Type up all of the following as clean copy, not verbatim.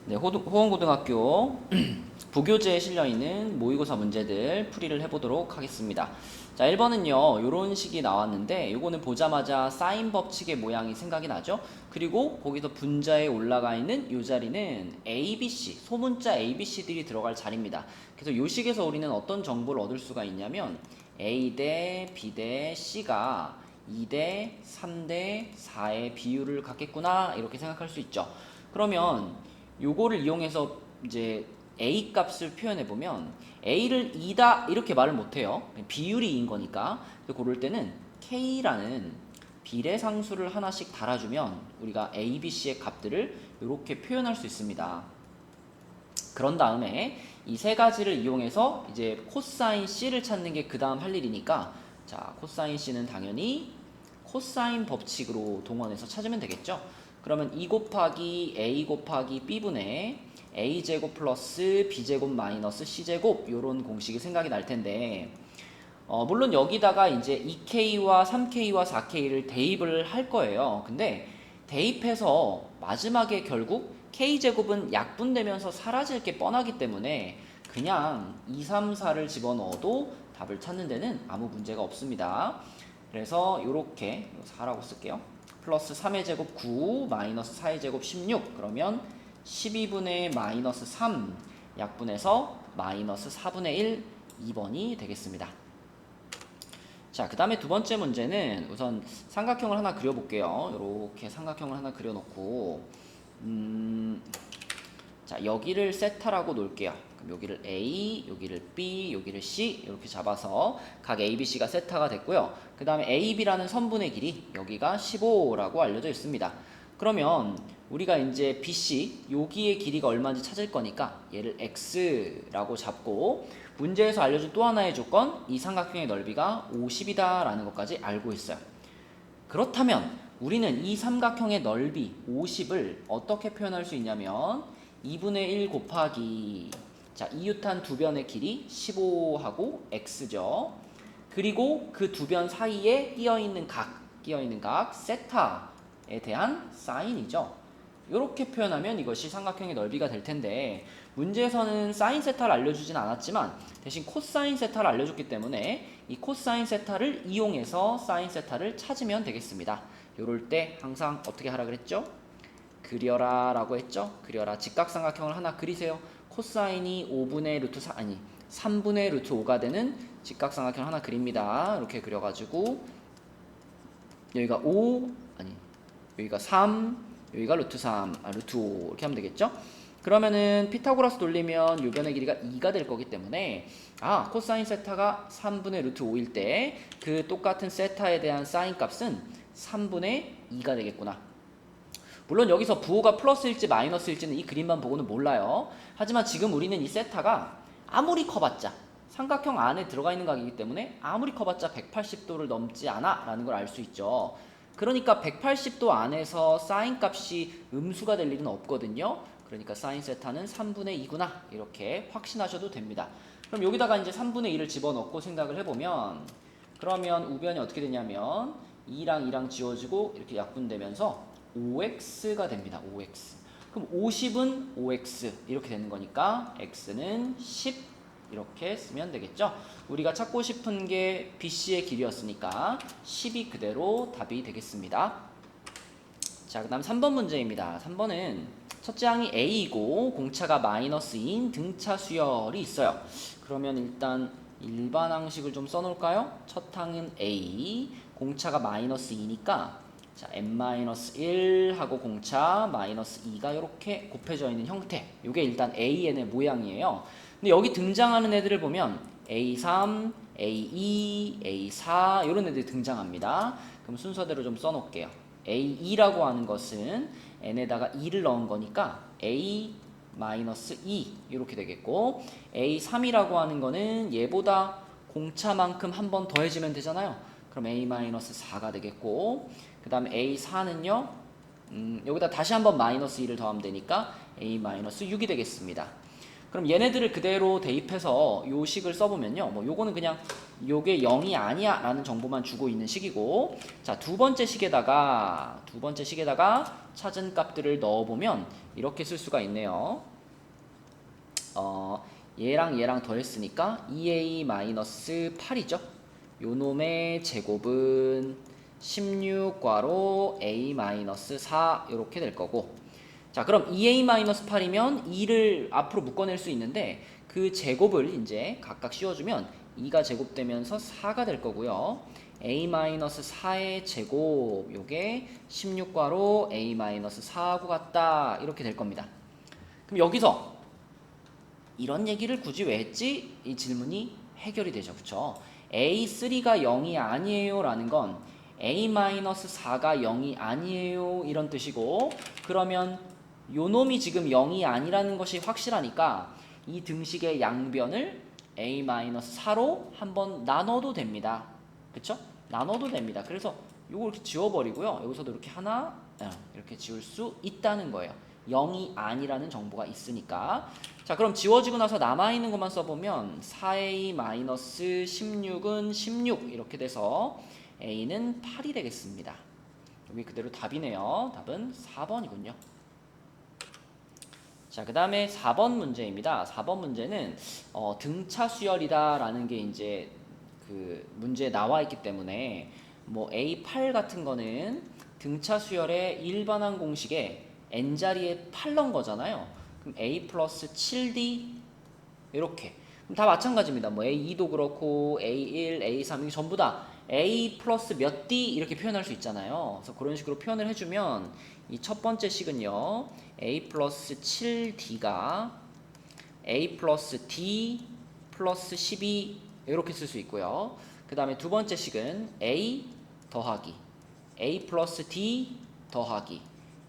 네, 호원고등학교 부교재에 실려있는 모의고사 문제들 풀이를 해보도록 하겠습니다. 자, 1번은요, 요런 식이 나왔는데 요거는 보자마자 사인 법칙의 모양이 생각이 나죠? 그리고 거기서 분자에 올라가 있는 요 자리는 ABC, 소문자 ABC들이 들어갈 자리입니다. 그래서 요 식에서 우리는 어떤 정보를 얻을 수가 있냐면 A 대 B 대 C가 2대 3대 4의 비율을 갖겠구나 이렇게 생각할 수 있죠. 그러면 요거를 이용해서 이제 A 값을 표현해 보면 A를 2다 이렇게 말을 못 해요. 비율이 2인 거니까. 고를 때는 K라는 비례상수를 하나씩 달아주면 우리가 A, B, C의 값들을 이렇게 표현할 수 있습니다. 그런 다음에 이 세 가지를 이용해서 이제 코사인 C를 찾는 게 그 다음 할 일이니까, 자, 코사인 C는 당연히 코사인 법칙으로 동원해서 찾으면 되겠죠. 그러면 2 곱하기 A 곱하기 B분의 A제곱 플러스 B제곱 마이너스 C제곱, 요런 공식이 생각이 날 텐데, 물론 여기다가 이제 2K와 3K와 4K를 대입을 할 거예요. 근데 대입해서 마지막에 결국 K제곱은 약분되면서 사라질 게 뻔하기 때문에 그냥 2, 3, 4를 집어넣어도 답을 찾는 데는 아무 문제가 없습니다. 그래서 요렇게 4라고 쓸게요. 플러스 3의 제곱 9 마이너스 4의 제곱 16, 그러면 12분의 마이너스 3 약분해서 마이너스 4분의 1, 2번이 되겠습니다. 자, 그 다음에 두 번째 문제는 우선 삼각형을 하나 그려볼게요. 이렇게 삼각형을 하나 그려놓고 자, 여기를 세타라고 놓을게요. 그럼 여기를 A, 여기를 B, 여기를 C 이렇게 잡아서 각 A, B, C가 세타가 됐고요. 그 다음에 A, B라는 선분의 길이 여기가 15라고 알려져 있습니다. 그러면 우리가 이제 B, C 여기의 길이가 얼마인지 찾을 거니까 얘를 X라고 잡고, 문제에서 알려준 또 하나의 조건, 이 삼각형의 넓이가 50이다 라는 것까지 알고 있어요. 그렇다면 우리는 이 삼각형의 넓이 50을 어떻게 표현할 수 있냐면 2분의 1 곱하기, 자, 이웃한 두 변의 길이 15하고 x죠. 그리고 그 두 변 사이에 끼어있는 각 세타에 대한 사인이죠. 이렇게 표현하면 이것이 삼각형의 넓이가 될 텐데, 문제에서는 사인 세타를 알려주진 않았지만 대신 코사인 세타를 알려줬기 때문에 이 코사인 세타를 이용해서 사인 세타를 찾으면 되겠습니다. 이럴 때 항상 어떻게 하라 그랬죠? 그려라 라고 했죠? 그려라. 직각삼각형을 하나 그리세요. 코사인이 5분의 루트 4, 아니 3분의 루트 5가 되는 직각삼각형 하나 그립니다. 이렇게 그려가지고 여기가 5, 아니 여기가 3, 여기가 루트 3, 루트 5 이렇게 하면 되겠죠? 그러면은 피타고라스 돌리면 요 변의 길이가 2가 될 거기 때문에, 코사인 세타가 3분의 루트 5일 때 그 똑같은 세타에 대한 사인 값은 3분의 2가 되겠구나. 물론 여기서 부호가 플러스일지 마이너스일지는 이 그림만 보고는 몰라요. 하지만 지금 우리는 이 세타가 아무리 커봤자 삼각형 안에 들어가 있는 각이기 때문에 아무리 커봤자 180도를 넘지 않아 라는 걸 알 수 있죠. 그러니까 180도 안에서 사인 값이 음수가 될 일은 없거든요. 그러니까 사인 세타는 3분의 2구나 이렇게 확신하셔도 됩니다. 그럼 여기다가 이제 3분의 2를 집어넣고 생각을 해보면, 그러면 우변이 어떻게 되냐면 2랑 2랑 지워지고 이렇게 약분되면서 5x가 됩니다. 5x. 그럼 50은 5x 이렇게 되는 거니까 x는 10 이렇게 쓰면 되겠죠. 우리가 찾고 싶은 게 BC의 길이였으니까 10이 그대로 답이 되겠습니다. 자, 그 다음 3번 문제입니다. 3번은 첫째 항이 A이고 공차가 마이너스인 등차 수열이 있어요. 그러면 일단 일반 항식을 좀 써놓을까요? 첫 항은 A, 공차가 마이너스 2니까 자, n-1 하고 공차 마이너스 2가 이렇게 곱해져 있는 형태, 이게 일단 AN의 모양이에요. 근데 여기 등장하는 애들을 보면 A3, A2, A4 이런 애들이 등장합니다. 그럼 순서대로 좀 써놓을게요. A2라고 하는 것은 n에다가 2를 넣은 거니까 A-2 이렇게 되겠고, A3이라고 하는 거는 얘보다 공차만큼 한 번 더해지면 되잖아요. 그럼 A-4가 되겠고, 그 다음에 A4는요 여기다 다시 한번 마이너스 2를 더하면 되니까 A-6이 되겠습니다. 그럼 얘네들을 그대로 대입해서 요 식을 써보면요. 뭐 요거는 그냥 요게 0이 아니야 라는 정보만 주고 있는 식이고, 자, 두 번째 식에다가 찾은 값들을 넣어보면 이렇게 쓸 수가 있네요. 얘랑 더했으니까 2a-8이죠. 요 놈의 제곱은 16괄호 a-4 이렇게 될 거고, 자, 그럼 2a-8이면 2를 앞으로 묶어낼 수 있는데 그 제곱을 이제 각각 씌워주면 2가 제곱되면서 4가 될 거고요. a-4의 제곱, 요게 16괄호 a-4하고 같다 이렇게 될 겁니다. 그럼 여기서 이런 얘기를 굳이 왜 했지? 이 질문이 해결이 되죠. 그쵸? A3가 0이 아니에요 라는 건 A-4가 0이 아니에요 이런 뜻이고, 그러면 요 놈이 지금 0이 아니라는 것이 확실하니까 이 등식의 양변을 A-4로 한번 나눠도 됩니다. 그쵸? 나눠도 됩니다. 그래서 요거 이렇게 지워버리고요. 여기서도 이렇게 하나 이렇게 지울 수 있다는 거예요. 0이 아니라는 정보가 있으니까. 자, 그럼 지워지고 나서 남아있는 것만 써보면 4a-16은 16 이렇게 돼서 a는 8이 되겠습니다. 여기 그대로 답이네요. 답은 4번이군요. 자, 그 다음에 4번 문제입니다. 4번 문제는 등차 수열이다 라는 게 이제 그 문제에 나와 있기 때문에 뭐 A8 같은 거는 등차 수열의 일반항 공식에 n자리에 8 넣은 거잖아요. 그럼 A 플러스 7D 이렇게. 그럼 다 마찬가지입니다. 뭐 A2도 그렇고 A1, A3 이게 전부 다 A 플러스 몇 D 이렇게 표현할 수 있잖아요. 그래서 그런 식으로 표현을 해주면 이 첫 번째 식은요. A 플러스 7D가 A 플러스 D 플러스 12 이렇게 쓸 수 있고요. 그 다음에 두 번째 식은 A 더하기 A 플러스 D 더하기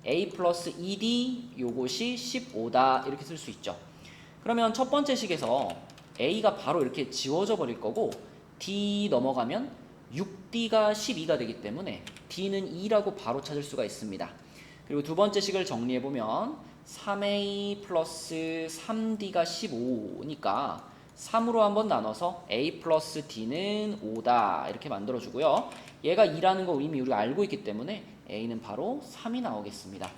A 플러스 2D 요것이 15다 이렇게 쓸 수 있죠. 그러면 첫 번째 식에서 A가 바로 이렇게 지워져 버릴 거고 D 넘어가면 6D가 12가 되기 때문에 D는 2라고 바로 찾을 수가 있습니다. 그리고 두 번째 식을 정리해보면 3A 플러스 3D가 15니까 3으로 한번 나눠서 A 플러스 D는 5다 이렇게 만들어주고요. 얘가 2라는 거 이미 우리가 알고 있기 때문에 A는 바로 3이 나오겠습니다.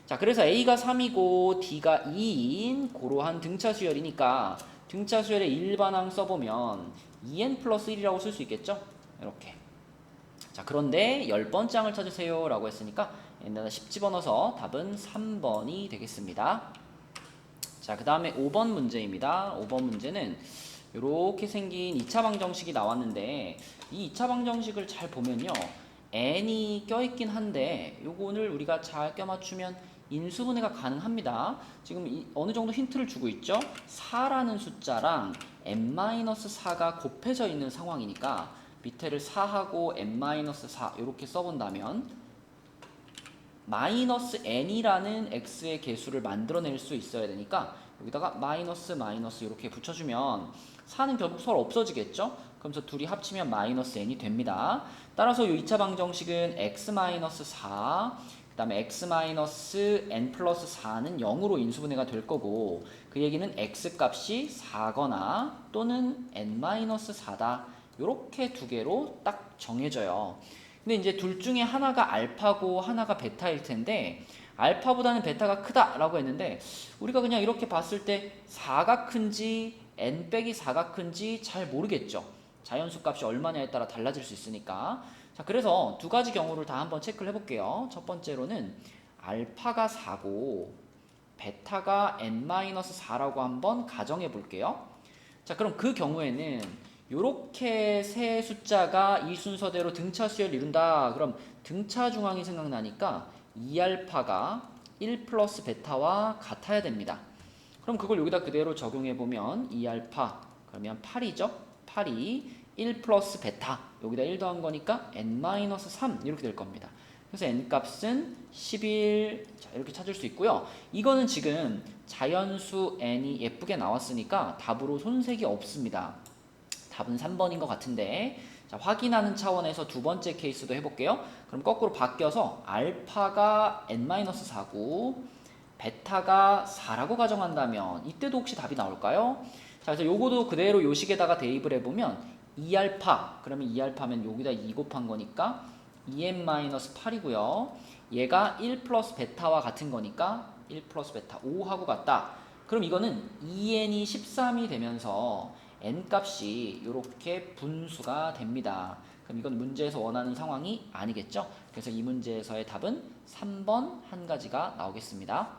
자, 그래서 A가 3이고 D가 2인 고러한 등차 수열이니까 등차 수열의 일반항 써보면 2n 플러스 1이라고 쓸 수 있겠죠? 이렇게. 자, 그런데 10번째 항을 찾으세요 라고 했으니까 얘네다 10 집어넣어서 답은 3번이 되겠습니다. 자, 그 다음에 5번 문제입니다. 5번 문제는 이렇게 생긴 2차 방정식이 나왔는데 이 2차 방정식을 잘 보면요. n이 껴있긴 한데 요거를 우리가 잘 껴맞추면 인수분해가 가능합니다. 지금 어느 정도 힌트를 주고 있죠. 4라는 숫자랑 n-4가 곱해져 있는 상황이니까 밑에를 4하고 n-4 이렇게 써본다면 마이너스 n이라는 x의 개수를 만들어낼 수 있어야 되니까 여기다가 마이너스 이렇게 붙여주면 4는 결국 서로 없어지겠죠? 그러면서 둘이 합치면 마이너스 n이 됩니다. 따라서 이 2차 방정식은 x-4 그 다음에 x-n 플러스 4는 0으로 인수분해가 될 거고 그 얘기는 x값이 4거나 또는 n-4다 이렇게 두 개로 딱 정해져요. 근데 이제 둘 중에 하나가 알파고 하나가 베타일 텐데 알파보다는 베타가 크다라고 했는데 우리가 그냥 이렇게 봤을 때 4가 큰지 n 빼기 4가 큰지 잘 모르겠죠. 자연수 값이 얼마냐에 따라 달라질 수 있으니까. 자, 그래서 두 가지 경우를 다 한번 체크를 해볼게요. 첫 번째로는 알파가 4고 베타가 n-4라고 한번 가정해 볼게요. 자, 그럼 그 경우에는 요렇게 세 숫자가 이 순서대로 등차 수열을 이룬다. 그럼 등차 중앙이 생각나니까 2알파가 1 플러스 베타와 같아야 됩니다. 그럼 그걸 여기다 그대로 적용해보면 2알파 그러면 8이죠. 8이 1 플러스 베타 여기다 1 더한 거니까 n-3 이렇게 될 겁니다. 그래서 n값은 11 자, 이렇게 찾을 수 있고요. 이거는 지금 자연수 n이 예쁘게 나왔으니까 답으로 손색이 없습니다. 답은 3번인 것 같은데 자, 확인하는 차원에서 두 번째 케이스도 해볼게요. 그럼 거꾸로 바뀌어서 알파가 n-4고 베타가 4라고 가정한다면 이때도 혹시 답이 나올까요? 자, 그래서 요거도 그대로 요 식에다가 대입을 해보면 2알파, 그러면 2알파면 여기다 2 곱한 거니까 2n-8이고요. 얘가 1 플러스 베타와 같은 거니까 1 플러스 베타 5하고 같다. 그럼 이거는 2n이 13이 되면서 n 값이 이렇게 분수가 됩니다. 그럼 이건 문제에서 원하는 상황이 아니겠죠? 그래서 이 문제에서의 답은 3번 한 가지가 나오겠습니다.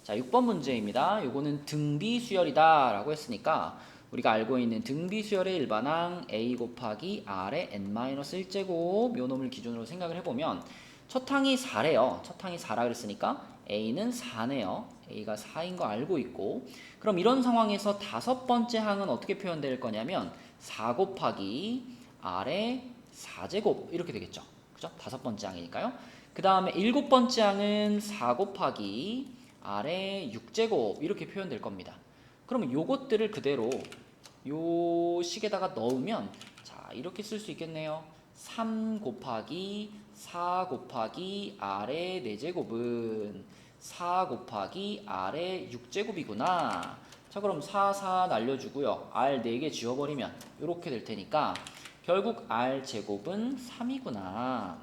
자, 6번 문제입니다. 요거는 등비 수열이다 라고 했으니까 우리가 알고 있는 등비 수열의 일반항 a 곱하기 r의 n-1제곱 요 놈을 기준으로 생각을 해보면 첫 항이 4래요. 첫 항이 4라 그랬으니까 a는 4네요. a가 4인 거 알고 있고, 그럼 이런 상황에서 다섯 번째 항은 어떻게 표현될 거냐면 4 곱하기 r의 4제곱 이렇게 되겠죠. 그죠? 다섯 번째 항이니까요. 그 다음에 일곱 번째 항은 4 곱하기 r의 6제곱 이렇게 표현될 겁니다. 그러면 요것들을 그대로 요 식에다가 넣으면 자, 이렇게 쓸 수 있겠네요. 3 곱하기 4 곱하기 r의 4제곱은 4 곱하기 r의 6제곱이구나. 자, 그럼 4, 4 날려주고요. r 4개 지워버리면 이렇게 될 테니까 결국 r 제곱은 3이구나.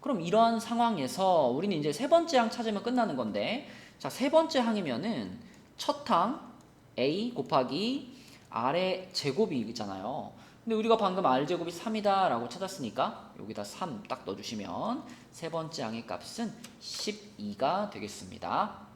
그럼 이러한 상황에서 우리는 이제 세 번째 항 찾으면 끝나는 건데, 자, 세 번째 항이면은 첫 항 a 곱하기 r의 제곱이 있잖아요. 근데 우리가 방금 r 제곱이 3이다 라고 찾았으니까 여기다 3 딱 넣어주시면 세 번째 항의 값은 12가 되겠습니다.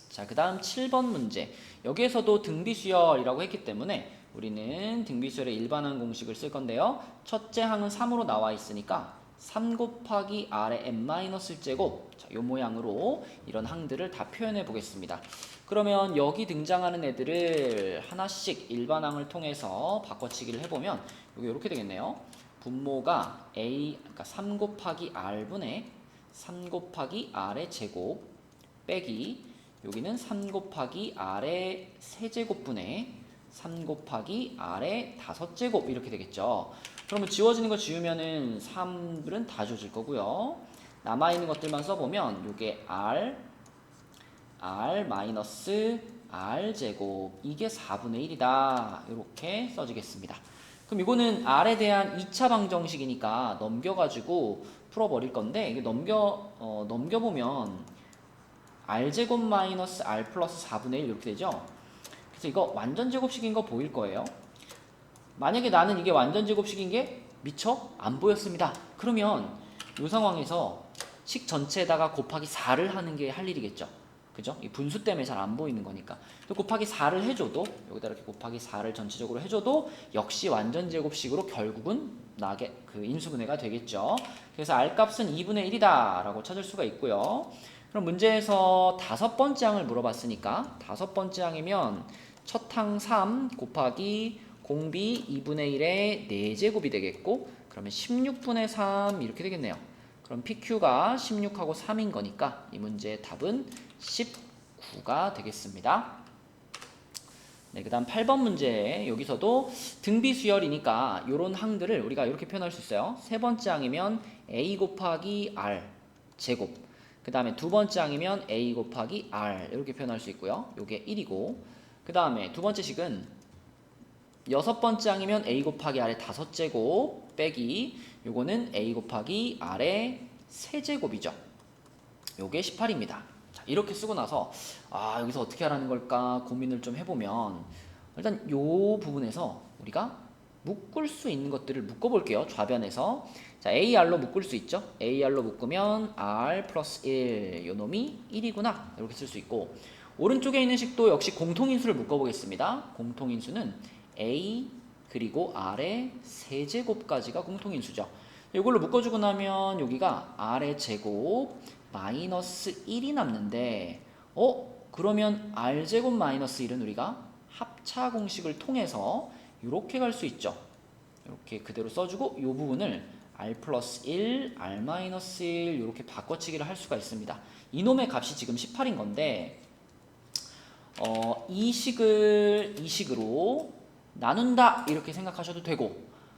자, 그 다음 7번 문제. 여기에서도 등비수열이라고 했기 때문에 우리는 등비수열의 일반항 공식을 쓸 건데요. 첫째 항은 3으로 나와 있으니까 3 곱하기 r의 n-1제곱, 자, 요 모양으로 이런 항들을 다 표현해 보겠습니다. 그러면 여기 등장하는 애들을 하나씩 일반항을 통해서 바꿔치기를 해보면 여기 이렇게 되겠네요. 분모가 a, 그러니까 3 곱하기 r분의 3 곱하기 r의 제곱 빼기 여기는 3 곱하기 r의 세제곱분의 3 곱하기 r의 5제곱 이렇게 되겠죠. 그러면 지워지는 거 지우면은 3들은 다 지워질 거고요. 남아있는 것들만 써보면 요게 r 마이너스 r 제곱 이게 4분의 1이다 이렇게 써지겠습니다. 그럼 이거는 r에 대한 2차 방정식이니까 넘겨가지고 풀어버릴 건데 이게 넘겨보면 r 제곱 마이너스 r 플러스 4분의 1 이렇게 되죠. 그래서 이거 완전 제곱식인 거 보일 거예요. 만약에 나는 이게 완전 제곱식인 게 미처 안 보였습니다. 그러면 이 상황에서 식 전체에다가 곱하기 4를 하는 게 할 일이겠죠. 그죠? 이 분수 때문에 잘 안 보이는 거니까. 곱하기 4를 해줘도 여기다 이렇게 곱하기 4를 전체적으로 해줘도 역시 완전 제곱식으로 결국은 나게 그 인수분해가 되겠죠. 그래서 r 값은 2분의 1이다 라고 찾을 수가 있고요. 그럼 문제에서 다섯 번째 항을 물어봤으니까 다섯 번째 항이면 첫 항 3 곱하기 공비 2분의 1의 4제곱이 되겠고 그러면 16분의 3 이렇게 되겠네요. 그럼 PQ가 16하고 3인 거니까 이 문제의 답은 19가 되겠습니다. 네, 그 다음 8번 문제 여기서도 등비수열이니까 이런 항들을 우리가 이렇게 표현할 수 있어요. 세 번째 항이면 A 곱하기 R 제곱, 그 다음에 두 번째 항이면 A 곱하기 R 이렇게 표현할 수 있고요. 요게 1이고 그 다음에 두 번째 식은 여섯 번째 항이면 a 곱하기 r의 5제곱 빼기 요거는 a 곱하기 r의 세제곱이죠. 요게 18입니다. 자, 이렇게 쓰고 나서 여기서 어떻게 하라는 걸까 고민을 좀 해보면 일단 요 부분에서 우리가 묶을 수 있는 것들을 묶어볼게요. 좌변에서 자, AR로 묶을 수 있죠. AR로 묶으면 R 플러스 1 요놈이 1이구나 이렇게 쓸 수 있고 오른쪽에 있는 식도 역시 공통인수를 묶어보겠습니다. 공통인수는 A 그리고 R의 세제곱까지가 공통인수죠. 이걸로 묶어주고 나면 여기가 R의 제곱 마이너스 1이 남는데 그러면 R제곱 마이너스 1은 우리가 합차 공식을 통해서 이렇게 갈 수 있죠. 이렇게 그대로 써주고 이 부분을 R 플러스 1, R 마이너스 1 이렇게 바꿔치기를 할 수가 있습니다. 이놈의 값이 지금 18인 건데 이 식을 이 식으로 나눈다 이렇게 생각하셔도 되고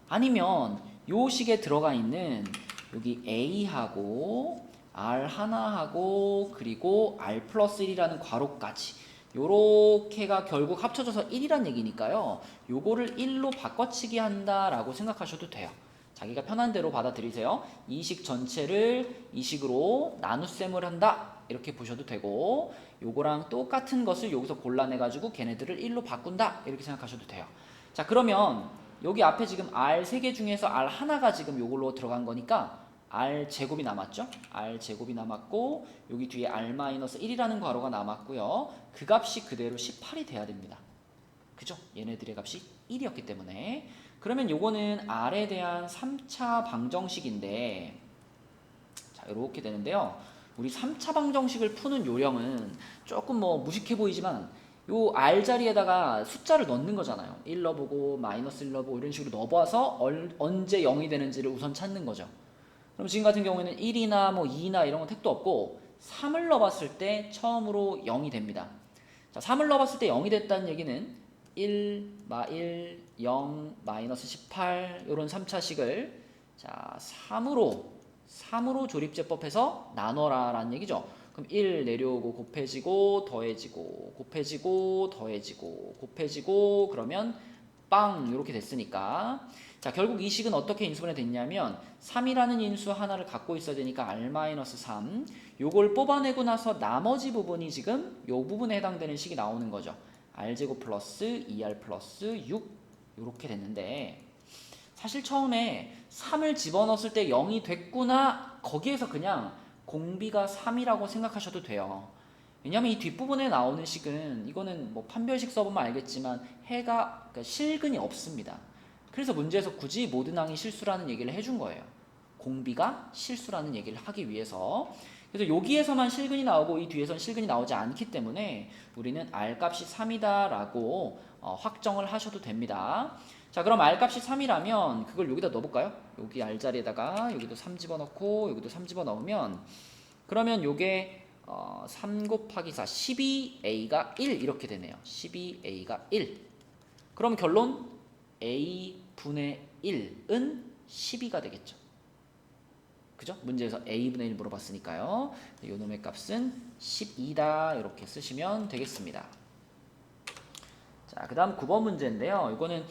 아니면 요 식에 들어가 있는 여기 A하고 R 하나하고 그리고 R 플러스 1이라는 괄호까지 요렇게가 결국 합쳐져서 1이란 얘기니까요. 요거를 1로 바꿔치기 한다라고 생각하셔도 돼요. 자기가 편한 대로 받아들이세요. 이 식 전체를 이 식으로 나눗셈을 한다 이렇게 보셔도 되고, 요거랑 똑같은 것을 여기서 골라내가지고 걔네들을 1로 바꾼다 이렇게 생각하셔도 돼요. 자, 그러면 여기 앞에 지금 R 3개 중에서 R 하나가 지금 요걸로 들어간 거니까 R 제곱이 남았죠? R 제곱이 남았고 여기 뒤에 R-1이라는 괄호가 남았고요. 그 값이 그대로 18이 돼야 됩니다. 그죠? 얘네들의 값이 1이었기 때문에. 그러면 요거는 R에 대한 3차 방정식인데, 자, 이렇게 되는데요. 우리 3차 방정식을 푸는 요령은 조금 뭐 무식해 보이지만 요 R 자리에다가 숫자를 넣는 거잖아요. 1 넣어보고 마이너스 1 넣어보고 이런 식으로 넣어봐서 언제 0이 되는지를 우선 찾는 거죠. 그럼 지금 같은 경우에는 1이나 뭐 2나 이런 건 택도 없고 3을 넣어봤을 때 처음으로 0이 됩니다. 자, 3을 넣어봤을 때 0이 됐다는 얘기는 1, 0, 마이너스 18 이런 3차식을 자 3으로 조립제법해서 나눠라 라는 얘기죠. 그럼 1 내려오고 곱해지고 더해지고 곱해지고 더해지고 곱해지고 그러면 빵 이렇게 됐으니까, 자 결국 이 식은 어떻게 인수분해 됐냐면 3이라는 인수 하나를 갖고 있어야 되니까 R-3 요걸 뽑아내고 나서 나머지 부분이 지금 요 부분에 해당되는 식이 나오는 거죠. R제곱 플러스 2R 플러스 6 요렇게 됐는데, 사실 처음에 3을 집어넣었을 때 0이 됐구나 거기에서 그냥 공비가 3이라고 생각하셔도 돼요. 왜냐면 이 뒷부분에 나오는 식은 이거는 뭐 판별식 써보면 알겠지만 그러니까 실근이 없습니다. 그래서 문제에서 굳이 모든 항이 실수라는 얘기를 해준 거예요. 공비가 실수라는 얘기를 하기 위해서. 그래서 여기에서만 실근이 나오고 이 뒤에서는 실근이 나오지 않기 때문에 우리는 R값이 3이다 라고 확정을 하셔도 됩니다. 자, 그럼 R값이 3이라면 그걸 여기다 넣어볼까요? 여기 R자리에다가 여기도 3 집어넣고 여기도 3 집어넣으면 그러면 요게 3 곱하기 4 12A가 1 이렇게 되네요. 12A가 1. 그럼 결론 A분의 1은 12가 되겠죠. 그죠? 문제에서 A분의 1 물어봤으니까요. 요 놈의 값은 12다 이렇게 쓰시면 되겠습니다. 자, 그 다음 9번 문제인데요. 이거는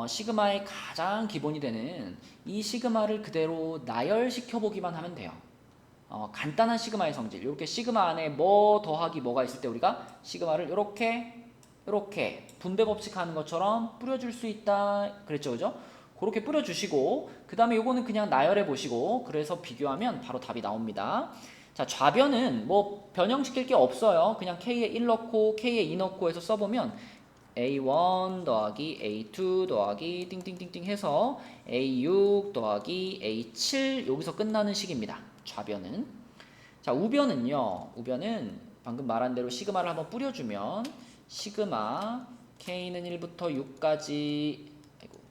시그마의 가장 기본이 되는 이 시그마를 그대로 나열시켜 보기만 하면 돼요. 간단한 시그마의 성질. 이렇게 시그마 안에 뭐 더하기 뭐가 있을 때 우리가 시그마를 이렇게 분배 법칙 하는 것처럼 뿌려줄 수 있다 그랬죠, 그죠? 그렇게 뿌려주시고 그 다음에 요거는 그냥 나열해 보시고 그래서 비교하면 바로 답이 나옵니다. 자, 좌변은 뭐 변형시킬 게 없어요. 그냥 K에 1 넣고 K에 2 넣고 해서 써보면 A1 더하기 A2 더하기 띵띵띵띵 해서 A6 더하기 A7 여기서 끝나는 식입니다. 좌변은. 자, 우변은요. 우변은 방금 말한 대로 시그마를 한번 뿌려주면 시그마 K는 1부터 6까지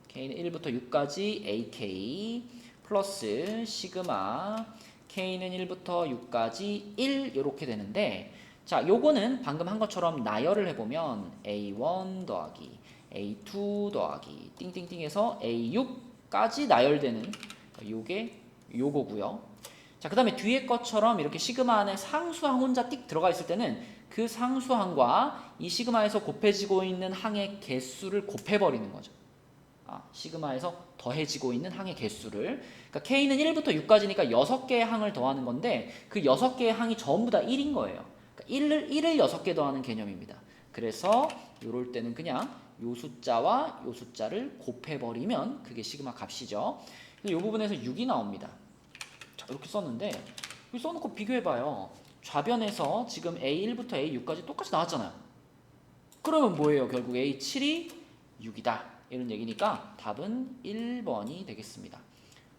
K는 1부터 6까지 AK 플러스 시그마 K는 1부터 6까지 1 이렇게 되는데, 자, 요거는 방금 한 것처럼 나열을 해보면 A1 더하기 A2 더하기 띵띵띵 해서 A6까지 나열되는 요게 요거고요. 자, 그 다음에 뒤에 것처럼 이렇게 시그마 안에 상수항 혼자 띡 들어가 있을 때는 그 상수항과 이 시그마에서 곱해지고 있는 항의 개수를 곱해버리는 거죠. 시그마에서 더해지고 있는 항의 개수를. 그러니까 K는 1부터 6까지니까 6개의 항을 더하는 건데 그 6개의 항이 전부 다 1인 거예요. 그러니까 1을 6개 더하는 개념입니다. 그래서 이럴 때는 그냥 요 숫자와 요 숫자를 곱해버리면 그게 시그마 값이죠. 그래서 이 부분에서 6이 나옵니다. 자, 이렇게 썼는데 여기 써놓고 비교해봐요. 좌변에서 지금 A1부터 A6까지 똑같이 나왔잖아요. 그러면 뭐예요? 결국 A7이 6이다. 이런 얘기니까 답은 1번이 되겠습니다.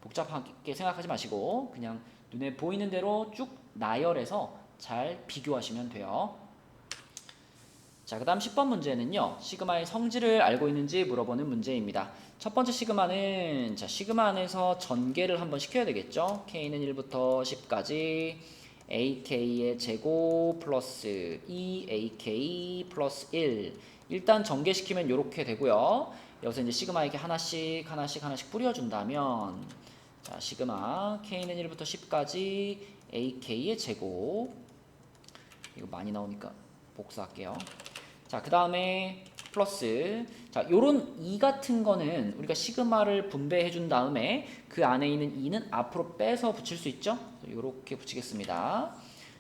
복잡하게 생각하지 마시고 그냥 눈에 보이는 대로 쭉 나열해서 잘 비교하시면 돼요. 자, 그 다음 10번 문제는요. 시그마의 성질을 알고 있는지 물어보는 문제입니다. 첫 번째 시그마는 자, 시그마 안에서 전개를 한번 시켜야 되겠죠. K는 1부터 10까지 AK의 제곱 플러스 2AK 플러스 1 일단 전개시키면 이렇게 되고요. 여기서 이제 시그마에게 하나씩 뿌려준다면 자, 시그마 K는 1부터 10까지 ak의 제곱. 이거 많이 나오니까 복사할게요. 자, 그 다음에 플러스, 자, 요런 2 같은 거는 우리가 시그마를 분배해 준 다음에 그 안에 있는 2는 앞으로 빼서 붙일 수 있죠? 요렇게 붙이겠습니다.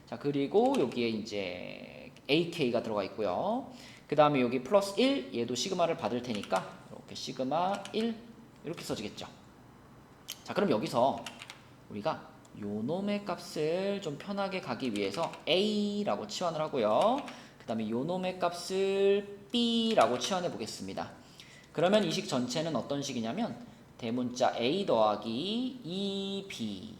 자, 그리고 여기에 이제 ak가 들어가 있고요. 그 다음에 여기 플러스 1, 얘도 시그마를 받을 테니까 이렇게 시그마 1 이렇게 써지겠죠. 자, 그럼 여기서 우리가 요놈의 값을 좀 편하게 가기 위해서 a라고 치환을 하고요. 그 다음에 요놈의 값을 b라고 치환해 보겠습니다. 그러면 이 식 전체는 어떤 식이냐면 대문자 a 더하기 2b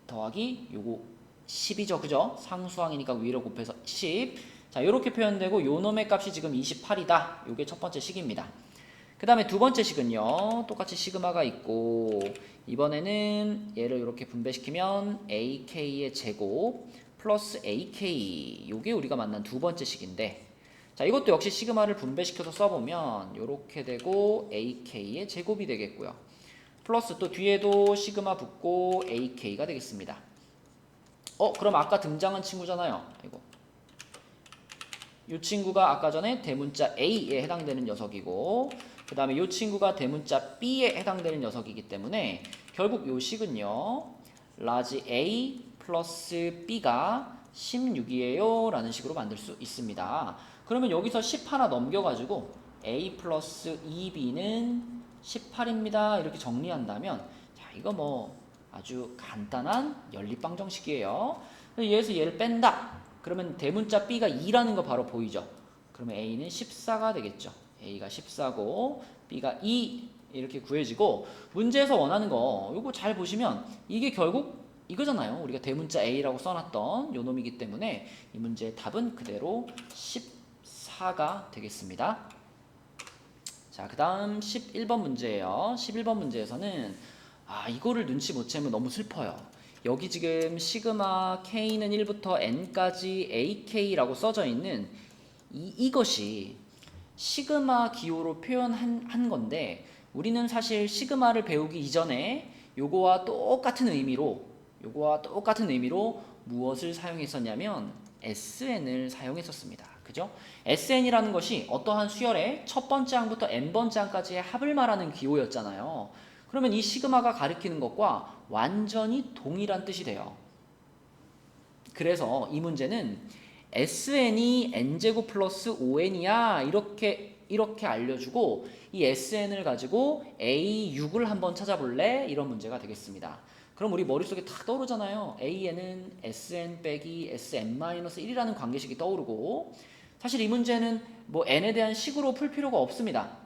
더하기 요거 10이죠. 그죠? 상수항이니까 위로 곱해서 10. 자, 요렇게 표현되고 요놈의 값이 지금 28이다. 요게 첫 번째 식입니다. 그 다음에 두 번째 식은요. 똑같이 시그마가 있고 이번에는 얘를 이렇게 분배시키면 ak의 제곱 플러스 ak 요게 우리가 만난 두 번째 식인데 자, 이것도 역시 시그마를 분배시켜서 써보면 요렇게 되고 ak의 제곱이 되겠고요. 플러스 또 뒤에도 시그마 붙고 ak가 되겠습니다. 그럼 아까 등장한 친구잖아요. 이거. 이 친구가 아까 전에 대문자 A에 해당되는 녀석이고 그 다음에 이 친구가 대문자 B에 해당되는 녀석이기 때문에 결국 이 식은요. 라지 A 플러스 B가 16이에요 라는 식으로 만들 수 있습니다. 그러면 여기서 10 하나 넘겨가지고 A 플러스 2B는 18입니다. 이렇게 정리한다면 자, 이거 뭐 아주 간단한 연립방정식이에요. 얘에서 얘를 뺀다. 그러면 대문자 B가 2라는 거 바로 보이죠? 그러면 A는 14가 되겠죠. A가 14고 B가 2 이렇게 구해지고 문제에서 원하는 거 이거 잘 보시면 이게 결국 이거잖아요. 우리가 대문자 A라고 써놨던 요 놈이기 때문에 이 문제의 답은 그대로 14가 되겠습니다. 자, 그 다음 11번 문제예요. 11번 문제에서는 이거를 눈치 못 채면 너무 슬퍼요. 여기 지금 시그마 k는 1부터 n까지 ak라고 써져 있는 이것이 시그마 기호로 표현한 건데 우리는 사실 시그마를 배우기 이전에 요거와 똑같은 의미로 무엇을 사용했었냐면 SN을 사용했었습니다. 그죠? SN이라는 것이 어떠한 수열의 첫 번째 항부터 n번째 항까지의 합을 말하는 기호였잖아요. 그러면 이 시그마가 가리키는 것과 완전히 동일한 뜻이 돼요. 그래서 이 문제는 SN이 n제곱 플러스 5n이야 이렇게 알려주고 이 SN을 가지고 A6을 한번 찾아볼래? 이런 문제가 되겠습니다. 그럼 우리 머릿속에 탁 떠오르잖아요. AN은 SN 빼기 SN-1이라는 관계식이 떠오르고 사실 이 문제는 뭐 n에 대한 식으로 풀 필요가 없습니다.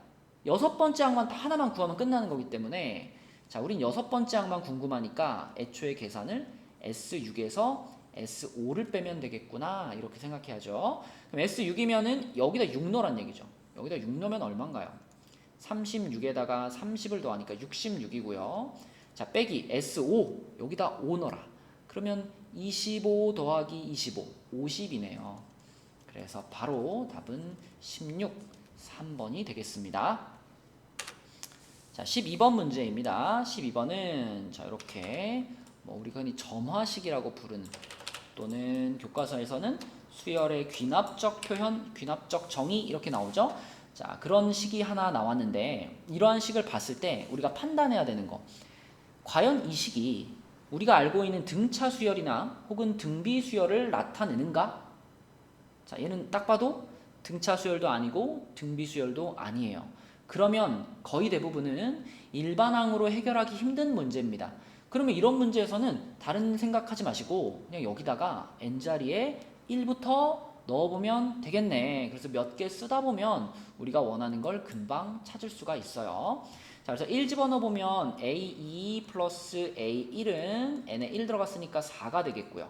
6번째 항만 하나만 구하면 끝나는 거기 때문에 자, 우린 6번째 항만 궁금하니까 애초에 계산을 S6에서 S5를 빼면 되겠구나 이렇게 생각해야죠. 그럼 S6이면은 여기다 6 넣으란 얘기죠. 여기다 6 넣으면 얼마인가요? 36에다가 30을 더하니까 66이고요. 자, 빼기 S5 여기다 5 넣어라. 그러면 25 더하기 25 50이네요. 그래서 바로 답은 16 3번이 되겠습니다. 자, 12번 문제입니다. 12번은 자, 이렇게 뭐 우리가 흔히 점화식이라고 부르는 또는 교과서에서는 수열의 귀납적 표현, 귀납적 정의 이렇게 나오죠. 자, 그런 식이 하나 나왔는데 이러한 식을 봤을 때 우리가 판단해야 되는 거. 과연 이 식이 우리가 알고 있는 등차 수열이나 혹은 등비 수열을 나타내는가? 자, 얘는 딱 봐도 등차 수열도 아니고 등비 수열도 아니에요. 그러면 거의 대부분은 일반항으로 해결하기 힘든 문제입니다. 그러면 이런 문제에서는 다른 생각하지 마시고 그냥 여기다가 n자리에 1부터 넣어보면 되겠네. 그래서 몇 개 쓰다 보면 우리가 원하는 걸 금방 찾을 수가 있어요. 자, 그래서 1 집어넣어보면 A2 플러스 A1은 n에 1 들어갔으니까 4가 되겠고요.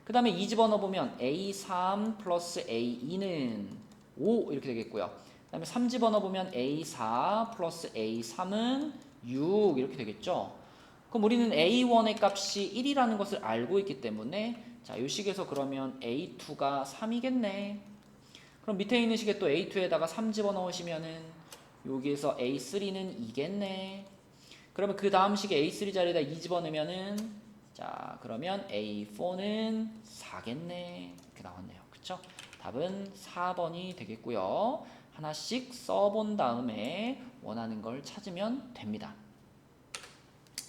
그 다음에 2 집어넣어보면 A3 플러스 A2는 5 이렇게 되겠고요. 그 다음에 3 집어넣어보면 A4 플러스 A3은 6 이렇게 되겠죠. 그럼 우리는 A1의 값이 1이라는 것을 알고 있기 때문에 자, 이 식에서 그러면 A2가 3이겠네. 그럼 밑에 있는 식에 또 A2에다가 3 집어넣으시면은 여기에서 A3는 2겠네. 그러면 그 다음 식에 A3 자리에다 2 집어넣으면은 자, 자, 그러면 A4는 4겠네. 이렇게 나왔네요. 그쵸? 답은 4번이 되겠고요. 하나씩 써본 다음에 원하는 걸 찾으면 됩니다.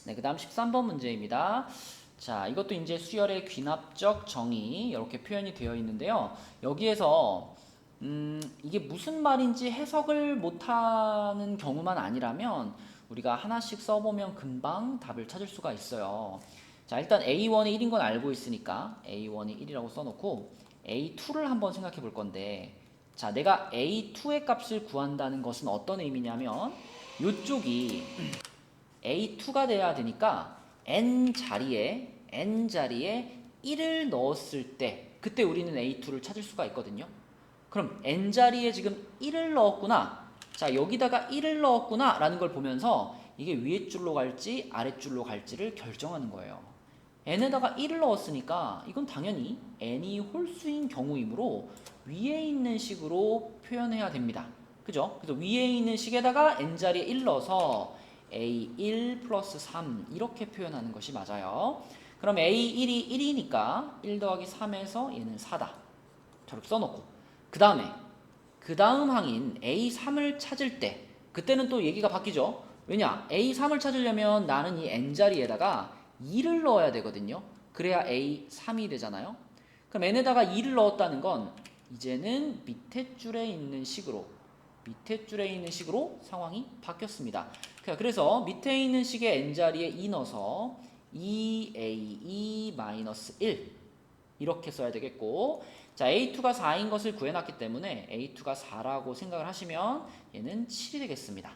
네, 그 다음 13번 문제입니다. 자, 이것도 이제 수열의 귀납적 정의 이렇게 표현이 되어 있는데요. 여기에서 이게 무슨 말인지 해석을 못하는 경우만 아니라면 우리가 하나씩 써보면 금방 답을 찾을 수가 있어요. 자, 일단 A1이 1인 건 알고 있으니까 A1이 1이라고 써놓고 A2를 한번 생각해 볼 건데, 자, 내가 A2의 값을 구한다는 것은 어떤 의미냐면 이쪽이 A2가 돼야 되니까 N자리에 1을 넣었을 때 그때 우리는 A2를 찾을 수가 있거든요. 그럼 N자리에 지금 1을 넣었구나. 자, 여기다가 1을 넣었구나 라는 걸 보면서 이게 위에 줄로 갈지 아랫줄로 갈지를 결정하는 거예요. N에다가 1을 넣었으니까 이건 당연히 N이 홀수인 경우이므로 위에 있는 식으로 표현해야 됩니다. 그죠? 그래서 위에 있는 식에다가 N자리에 1 넣어서 A1 플러스 3 이렇게 표현하는 것이 맞아요. 그럼 A1이 1이니까 1 더하기 3에서 얘는 4다. 저렇게 써놓고 그 다음 항인 A3을 찾을 때 그때는 또 얘기가 바뀌죠. 왜냐? A3을 찾으려면 나는 이 N자리에다가 2를 넣어야 되거든요. 그래야 A3이 되잖아요. 그럼 N에다가 2를 넣었다는 건 이제는 밑에 줄에 있는 식으로 상황이 바뀌었습니다. 그래서 밑에 있는 식의 N자리에 2 넣어서 2A2-1 이렇게 써야 되겠고, 자, A2가 4인 것을 구해놨기 때문에 A2가 4라고 생각을 하시면 얘는 7이 되겠습니다.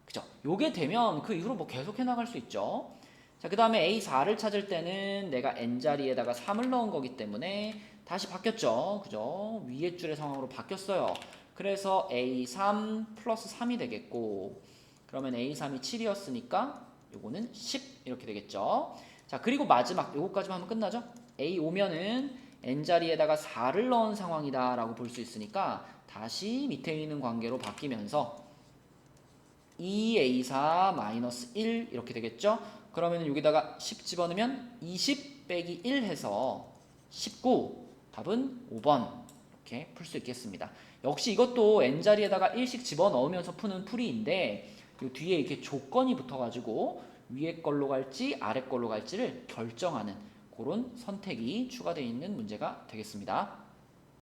그죠? 요게 되면 그 이후로 뭐 계속 해나갈 수 있죠. 자, 그 다음에 A4를 찾을 때는 내가 N자리에다가 3을 넣은 거기 때문에 다시 바뀌었죠. 그죠? 위에 줄의 상황으로 바뀌었어요. 그래서 A3 플러스 3이 되겠고, 그러면 A3이 7이었으니까 요거는 10 이렇게 되겠죠. 자, 그리고 마지막 요거까지만 하면 끝나죠. A5면은 N자리에다가 4를 넣은 상황이다 라고 볼 수 있으니까 다시 밑에 있는 관계로 바뀌면서 2A4-1 이렇게 되겠죠. 그러면 여기다가 10 집어넣으면 20 빼기 1 해서 19. 답은 5번. 이렇게 풀 수 있겠습니다. 역시 이것도 N자리에다가 1씩 집어넣으면서 푸는 풀이인데 이 뒤에 이렇게 조건이 붙어가지고 위에 걸로 갈지 아래 걸로 갈지를 결정하는 그런 선택이 추가되어 있는 문제가 되겠습니다.